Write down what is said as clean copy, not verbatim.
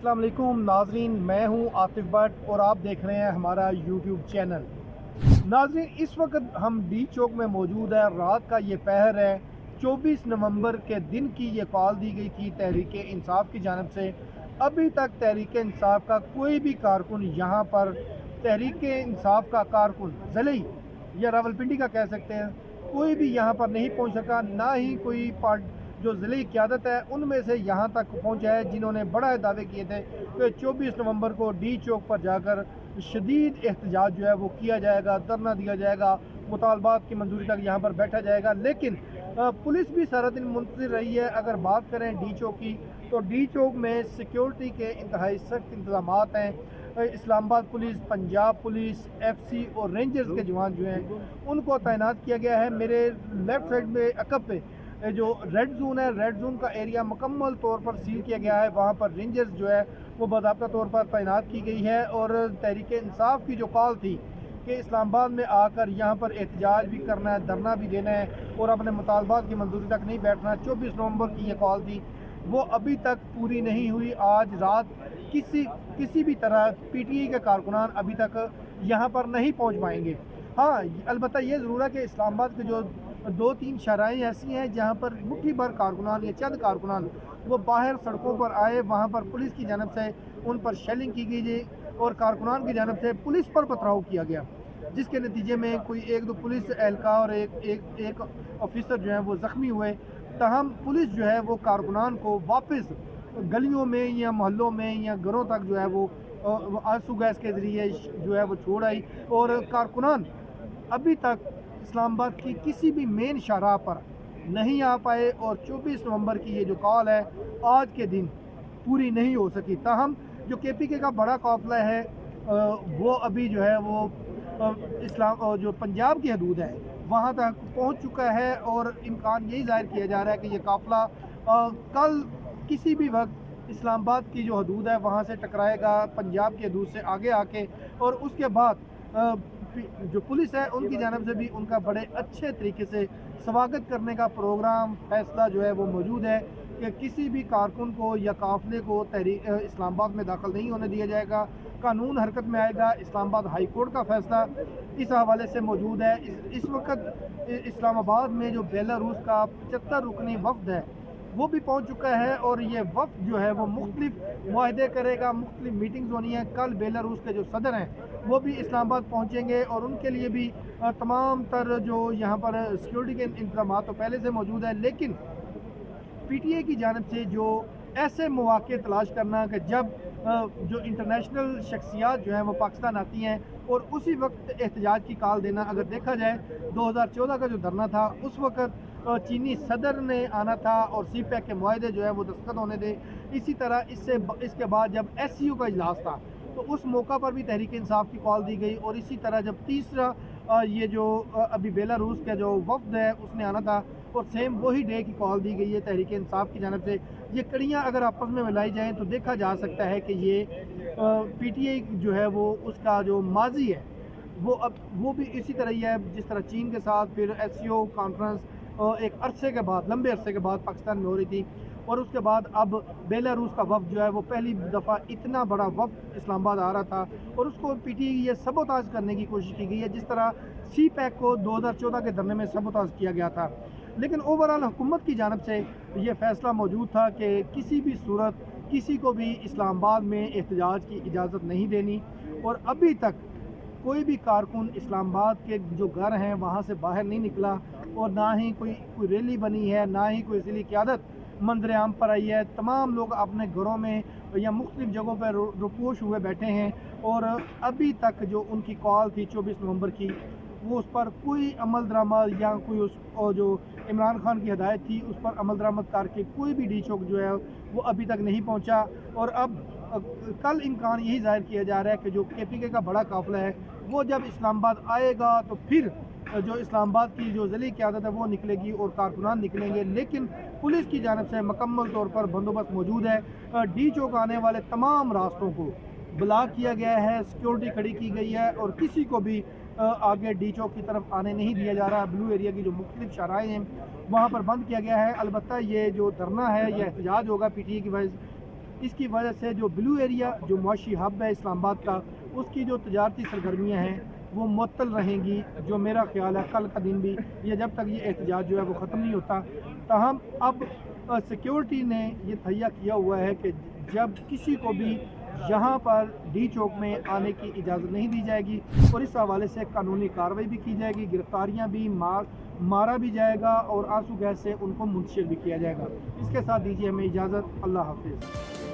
अस्सलाम वालेकुम नाजरीन, मैं हूं आतिफ भट्ट और आप देख रहे हैं हमारा यूट्यूब चैनल। नाजरीन, इस वक्त हम डी चौक में मौजूद है। रात का ये पहर है। 24 नवंबर के दिन की ये कॉल दी गई थी तहरीक इंसाफ की जानिब से। अभी तक तहरीक इंसाफ का कोई भी कारकुन यहाँ पर, तहरीक इंसाफ का कारकुन ज़िले या रावलपिंडी का कह सकते हैं, कोई भी यहाँ पर नहीं पहुँच सका। ना ही कोई जो ज़िले की क़यादत है उनमें से यहाँ तक पहुँचा है जिन्होंने बड़ा दावे किए थे कि 24 नवंबर को डी चौक पर जाकर शदीद एहतजाज जो है वो किया जाएगा, धरना दिया जाएगा, मुतालबात की मंजूरी तक यहाँ पर बैठा जाएगा। लेकिन पुलिस भी सारा दिन मुंतज़िर रही है। अगर बात करें डी चौक की, तो डी चौक में सिक्योरिटी के इंतहाई सख्त इंतजामात हैं। Islamabad police, Punjab police, FC और रेंजर्स के जवान जो हैं उनको तैनात किया गया है। मेरे लेफ़्ट साइड में अकब पे जो रेड जोन है, रेड जोन का एरिया मुकम्मल तौर पर सील किया गया है। वहाँ पर रेंजर्स जो है वो बाकायदा तौर पर तैनात की गई है। और तहरीक इंसाफ की जो कॉल थी कि इस्लामाबाद में आकर यहाँ पर एहतजाज भी करना है, धरना भी देना है और अपने मुतालबात की मंजूरी तक नहीं बैठना, 24 नवंबर की ये कॉल थी, वो अभी तक पूरी नहीं हुई। आज रात किसी भी तरह PTI के कारकुनान अभी तक यहाँ पर नहीं पहुँच पाएंगे। हाँ, अलबत्ता ये ज़रूर है कि इस्लामाबाद के जो 2-3 शराएँ ऐसी हैं जहाँ पर मुट्ठी भर कारकुनान या चंद कारकुनान वो बाहर सड़कों पर आए, वहाँ पर पुलिस की जानब से उन पर शेलिंग की गई और कारकुनान की जानब से पुलिस पर पथराव किया गया, जिसके नतीजे में कोई 1-2 पुलिस एहलकार और एक ऑफिसर जो है वो ज़ख्मी हुए। तहम पुलिस जो है वो कारकुनान को वापस गलियों में या मोहल्लों में या घरों तक जो है वो आंसू गैस के ज़रिए जो है वो छोड़ आई। और कारकुनान अभी तक इस्लामाबाद की किसी भी मेन शाहराह पर नहीं आ पाए और 24 नवंबर की ये जो कॉल है आज के दिन पूरी नहीं हो सकी। ताहम जो KPK का बड़ा काफ़िला है वो अभी जो है वो जो पंजाब की हदूद है वहाँ तक पहुँच चुका है और इम्कान यही ज़ाहिर किया जा रहा है कि ये काफ़िला कल किसी भी वक्त इस्लामाबाद की जो हदूद है वहाँ से टकराएगा, पंजाब की हदूद से आगे आके। और उसके बाद जो पुलिस है उनकी जानब से भी उनका बड़े अच्छे तरीके से स्वागत करने का प्रोग्राम, फैसला जो है वो मौजूद है कि किसी भी कारकुन को या काफ़िले को इस्लामाबाद में दाखिल नहीं होने दिया जाएगा, कानून हरकत में आएगा। इस्लामाबाद हाई कोर्ट का फैसला इस हवाले से मौजूद है। इस वक्त इस्लामाबाद में जो बेलारूस का 75 रुकनी वफ़द है वो भी पहुंच चुका है और ये वफ़द जो है वो मुख्तलिफ मुआहदे करेगा, मुख्तलिफ मीटिंग्स होनी है। कल बेलारूस के जो सदर हैं वो भी इस्लामाबाद पहुंचेंगे और उनके लिए भी तमाम तर जो यहाँ पर सिक्योरिटी के इंतजाम तो पहले से मौजूद है। लेकिन PTI की जानब से जो ऐसे मौके तलाश करना कि जब जो इंटरनेशनल शख्सियात जो हैं वो पाकिस्तान आती हैं और उसी वक्त एहतजाज की कॉल देना। अगर देखा जाए 2014 का जो धरना था उस वक्त चीनी सदर ने आना था और CPEC के मुआहदे जो है वो दस्तखत होने थे। इसी तरह इसके बाद जब SCO का इजलास था तो उस मौका पर भी तहरीक इंसाफ की कॉल दी गई। और इसी तरह जब तीसरा ये जो अभी बेलारूस का जो वफ़द है उसने आना था और सेम वही डे की कॉल दी गई है तहरीक इंसाफ की जानब से। ये कड़ियाँ अगर आपस में मिलाई जाएँ तो देखा जा सकता है कि ये PTI जो है वो उसका जो माजी है वो भी इसी तरह ही है जिस तरह चीन के साथ फिर SCO कॉन्फ्रेंस एक अरसे के बाद, लंबे अरसे के बाद पाकिस्तान में हो रही थी और उसके बाद अब बेलारूस का वफ़द जो है वो पहली दफ़ा इतना बड़ा वफ़द इस्लामाबाद आ रहा था और उसको PTI ये सबोताज करने की कोशिश की गई है जिस तरह CPEC को 2014 के धरने में सबोताज किया गया था। लेकिन ओवरऑल हुकूमत की जानब से ये फ़ैसला मौजूद था कि किसी भी सूरत किसी को भी इस्लामाबाद में एहतजाज की इजाज़त नहीं देनी। और अभी तक कोई भी कारकुन इस्लामाबाद के जो घर हैं वहाँ से बाहर नहीं निकला और ना ही कोई रैली बनी है, ना ही कोई ज़िली क़यादत मंजर आम पर आई है। तमाम लोग अपने घरों में या मुख्तलिफ़ जगहों पर रुपोश हुए बैठे हैं और अभी तक जो उनकी कॉल थी 24 नवंबर की वो उस पर कोई अमल दरामद या कोई उस जो इमरान खान की हदायत थी उस पर अमल दरामद करके कोई भी डी चौक जो है वो अभी तक नहीं पहुंचा। और अब कल इम्कान यही ज़ाहिर किया जा रहा है कि जो KPK का बड़ा काफ़िला है वो जब इस्लामाबाद आएगा तो फिर जो इस्लामाबाद की जो ज़िली क़यादत है वो निकलेगी और कारकुनान निकलेंगे। लेकिन पुलिस की जानब से मुकम्मल तौर पर बंदोबस्त मौजूद है। डी चौक आने वाले तमाम रास्तों को ब्लॉक किया गया है, सिक्योरिटी खड़ी की गई है और किसी को भी आगे डी चौक की तरफ आने नहीं दिया जा रहा। ब्लू एरिया की जो मुख्तलिफ शाहराएँ हैं वहाँ पर बंद किया गया है। अलबत्ता ये जो धरना है यह एहतजाज होगा PTI की वजह اس کی وجہ سے جو بلو ایریا جو معاشی ہب ہے اسلام آباد کا، اس کی جو تجارتی سرگرمیاں ہیں وہ معطل رہیں گی، جو میرا خیال ہے کل کا دن بھی یہ جب تک یہ احتجاج جو ہے وہ ختم نہیں ہوتا۔ تاہم اب سیکیورٹی نے یہ تہیا کیا ہوا ہے کہ جب کسی کو بھی یہاں پر ڈی چوک میں آنے کی اجازت نہیں دی جائے گی، اور اس حوالے سے قانونی کارروائی بھی کی جائے گی، گرفتاریاں بھی مارا بھی جائے گا اور آنسو گیس سے ان کو منتشر بھی کیا جائے گا۔ اس کے ساتھ دیجیے ہمیں اجازت، اللہ حافظ۔